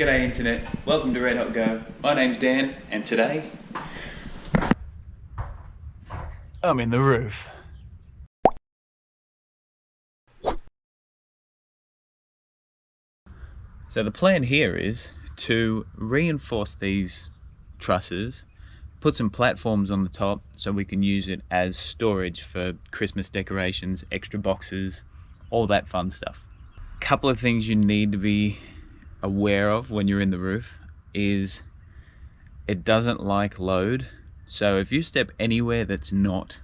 G'day internet, welcome to Red Hot Go. My name's Dan and today I'm in the roof. So the plan here is to reinforce these trusses, put some platforms on the top so we can use it as storage for Christmas decorations, extra boxes, all that fun stuff. Couple of things you need to be aware of when you're in the roof is it doesn't like load. So if you step anywhere that's not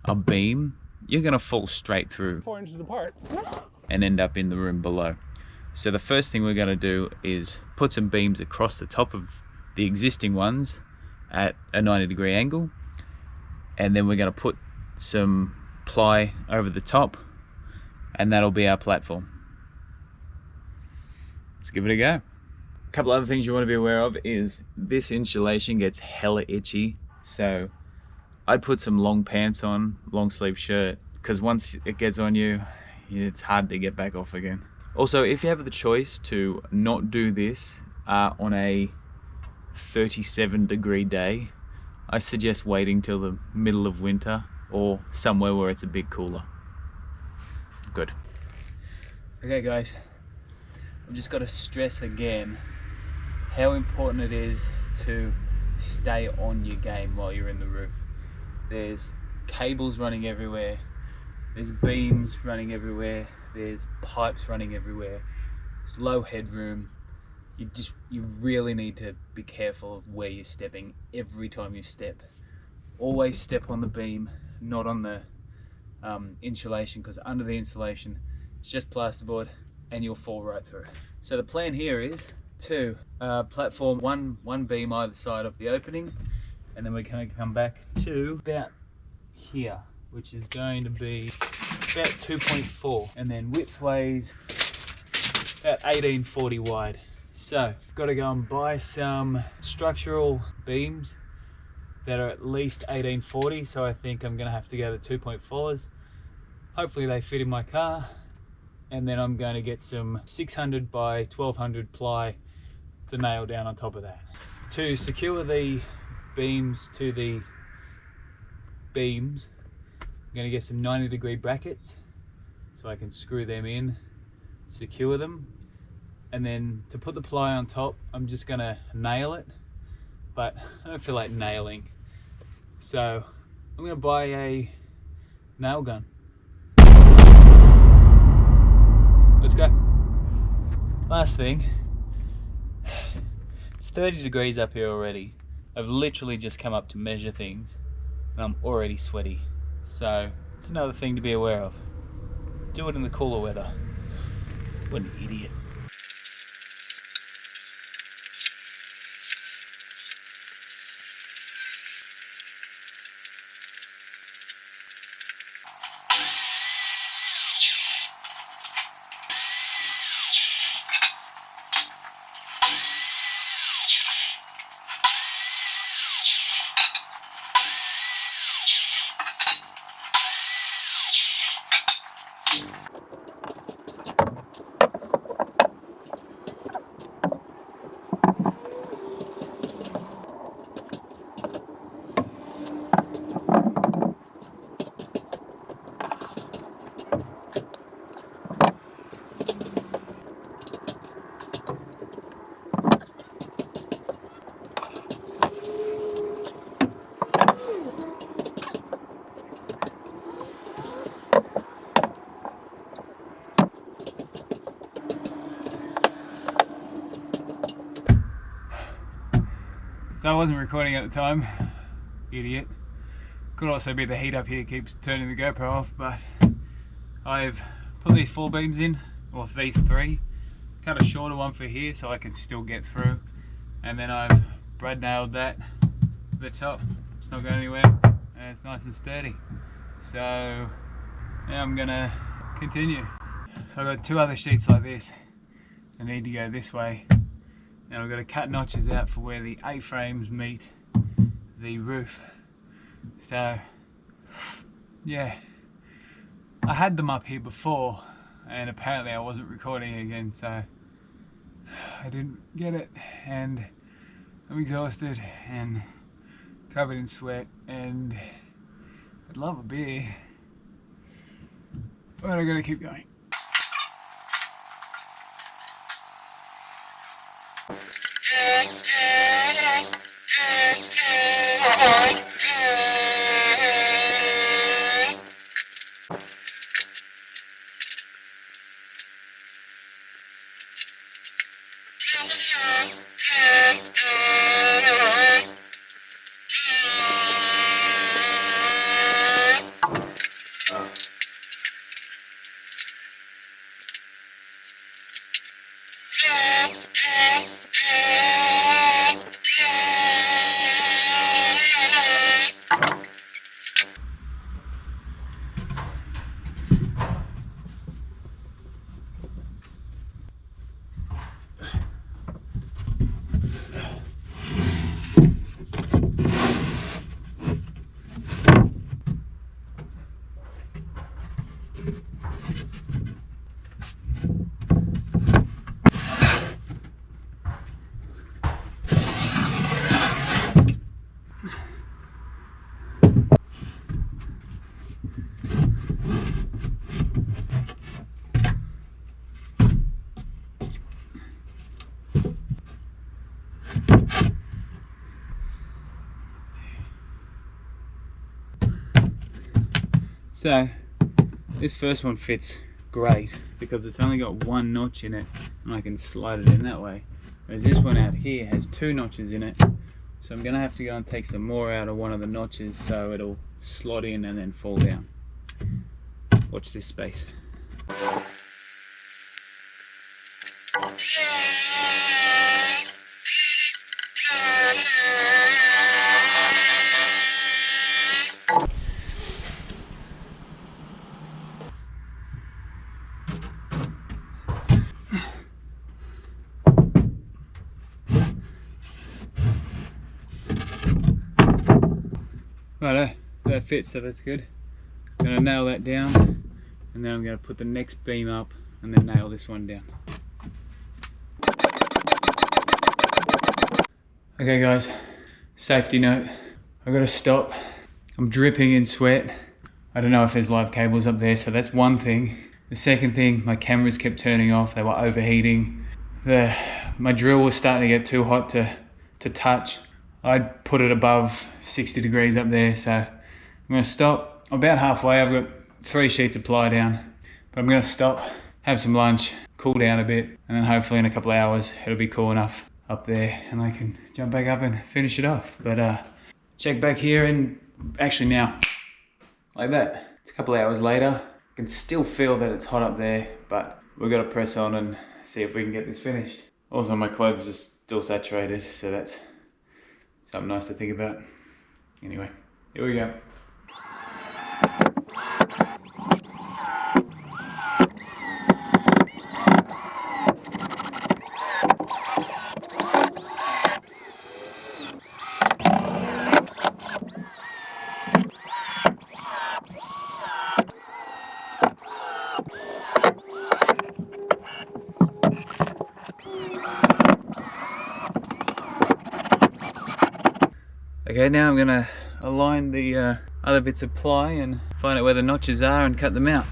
a beam, you're gonna fall straight through 4 inches apart and end up in the room below. So the first thing we're gonna do is put some beams across the top of the existing ones at a 90-degree angle, and then we're gonna put some ply over the top, and that'll be our platform. Let's give it a go. A couple other things you want to be aware of is this insulation gets hella itchy, so I'd put some long pants on, long sleeve shirt, because once it gets on you, it's hard to get back off again. Also, if you have the choice to not do this on a 37-degree day, I suggest waiting till the middle of winter or somewhere where it's a bit cooler. Good. Okay guys, I've just got to stress again how important it is to stay on your game while you're in the roof. There's cables running everywhere, there's beams running everywhere, there's pipes running everywhere, there's low headroom. You really need to be careful of where you're stepping every time you step. Always step on the beam, not on the insulation, because under the insulation it's just plasterboard and you'll fall right through. So the plan here is to platform one beam either side of the opening, and then we're going to come back to about here, which is going to be about 2.4, and then widthways about 1840 wide. So I've got to go and buy some structural beams that are at least 1840, so I think I'm going to have to go to 2.4s. Hopefully they fit in my car, and then I'm going to get some 600 by 1200 ply to nail down on top of that. To secure the beams to the beams, I'm going to get some 90-degree brackets so I can screw them in, secure them, and then to put the ply on top, I'm just going to nail it, but I don't feel like nailing, so I'm going to buy a nail gun. Let's go. Last thing, it's 30 degrees up here already. I've literally just come up to measure things and I'm already sweaty. So it's another thing to be aware of. Do it in the cooler weather. What an idiot. So I wasn't recording at the time, idiot. Could also be the heat up here keeps turning the GoPro off, but I've put these 4 beams in, or these 3, cut a shorter one for here so I can still get through, and then I've brad nailed that to the top. It's not going anywhere and it's nice and sturdy. So now I'm gonna continue. So I've got 2 other sheets like this that need to go this way. Now we've got to cut notches out for where the A-frames meet the roof. So yeah, I had them up here before and apparently I wasn't recording again, so I didn't get it, and I'm exhausted and covered in sweat, and I'd love a beer, but I gotta keep going. So this first one fits great because it's only got one notch in it and I can slide it in that way, whereas this one out here has two notches in it, so I'm gonna have to go and take some more out of one of the notches so it'll slot in and then fall down. Watch this space. Righto, that fits, so that's good. I'm going to nail that down, and then I'm going to put the next beam up and then nail this one down. Okay guys, safety note, I've got to stop. I'm dripping in sweat. I don't know if there's live cables up there, so that's one thing. The second thing, my cameras kept turning off, they were overheating. My drill was starting to get too hot to touch. I'd put it above 60 degrees up there, so I'm going to stop. About halfway, I've got 3 sheets of ply down, but I'm going to stop, have some lunch, cool down a bit, and then hopefully in a couple of hours it'll be cool enough up there and I can jump back up and finish it off. But check back here, and actually now, like that. It's a couple of hours later. I can still feel that it's hot up there, but we've got to press on and see if we can get this finished. Also, my clothes are still saturated, so that's something nice to think about. Anyway, here we go. Okay, now I'm going to align the other bits of ply and find out where the notches are and cut them out.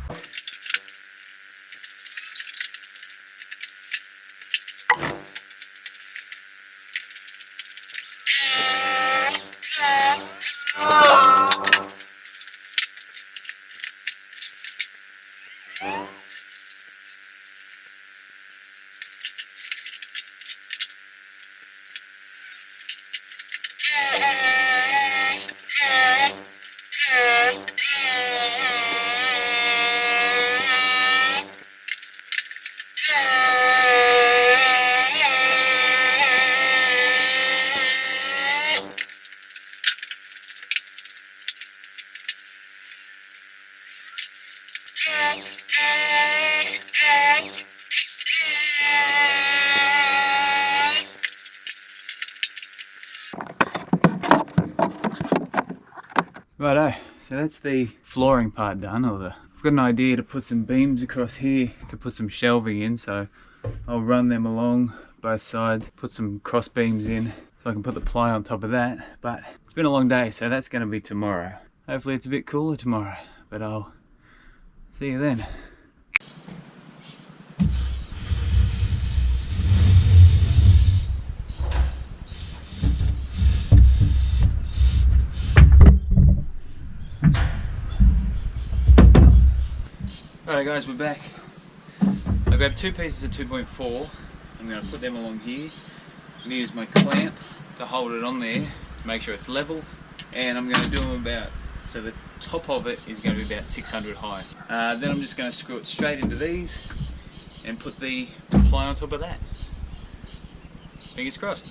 Righto, so that's the flooring part done. I've got an idea to put some beams across here to put some shelving in, so I'll run them along, both sides, put some cross beams in so I can put the ply on top of that. But it's been a long day, so that's going to be tomorrow. Hopefully it's a bit cooler tomorrow, but I'll see you then. Alright guys, we're back. I grabbed two pieces of 2.4. I'm going to put them along here. I'm going to use my clamp to hold it on there to make sure it's level. And I'm going to do them about, so the top of it is going to be about 600 high. Then I'm just going to screw it straight into these and put the ply on top of that. Fingers crossed.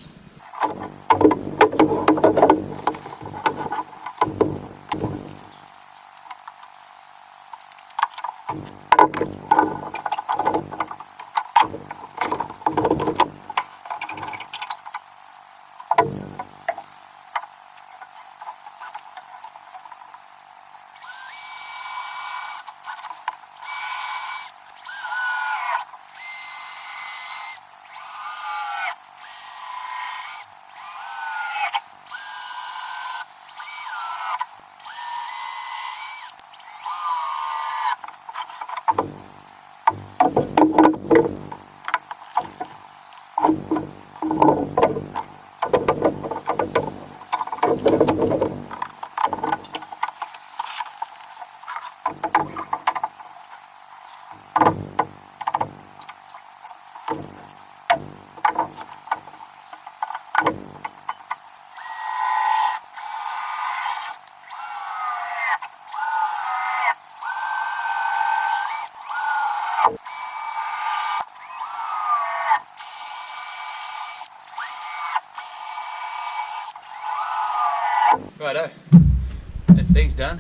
Righto, that's these done.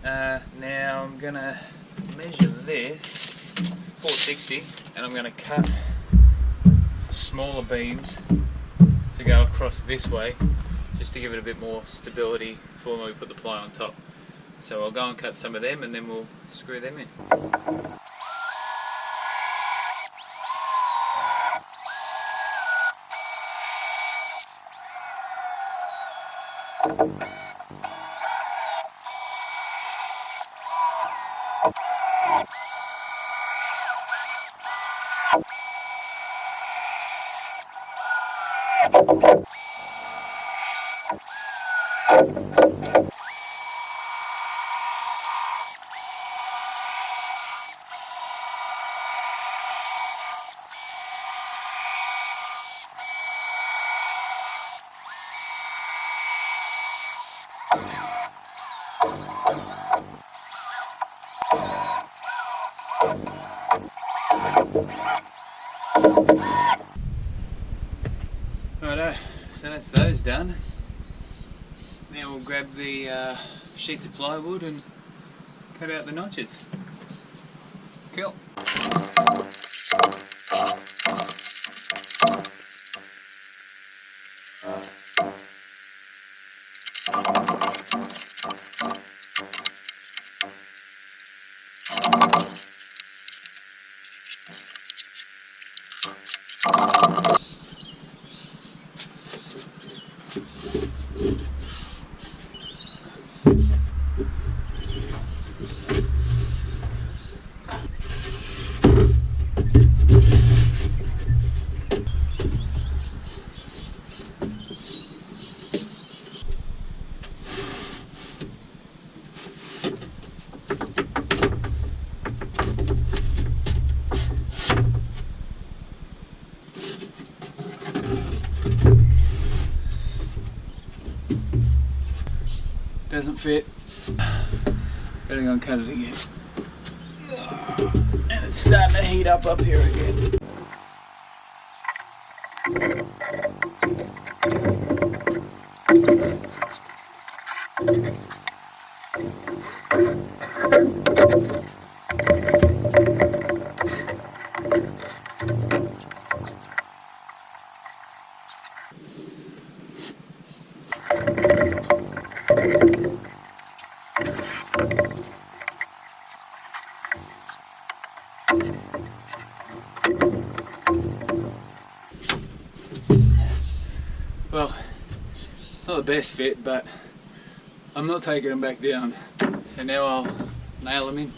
Now I'm gonna measure this 460 and I'm gonna cut smaller beams to go across this way just to give it a bit more stability for when we put the ply on top. So I'll go and cut some of them and then we'll screw them in. Righto, so that's those done. Now we'll grab the sheets of plywood and cut out the notches. Cool. Doesn't fit. Better go and cut it again. And it's starting to heat up here again. Well, it's not the best fit, but I'm not taking them back down. So now I'll nail them in.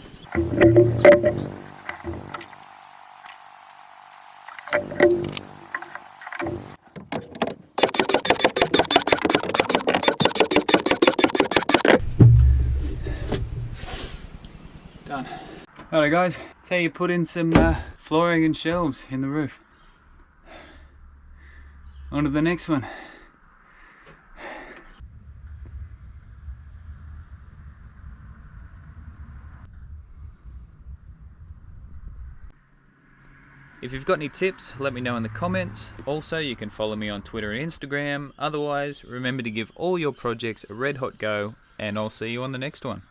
Done. Alright guys, that's how you put in some flooring and shelves in the roof. On to the next one. If you've got any tips, let me know in the comments. Also, you can follow me on Twitter and Instagram. Otherwise, remember to give all your projects a red hot go, and I'll see you on the next one.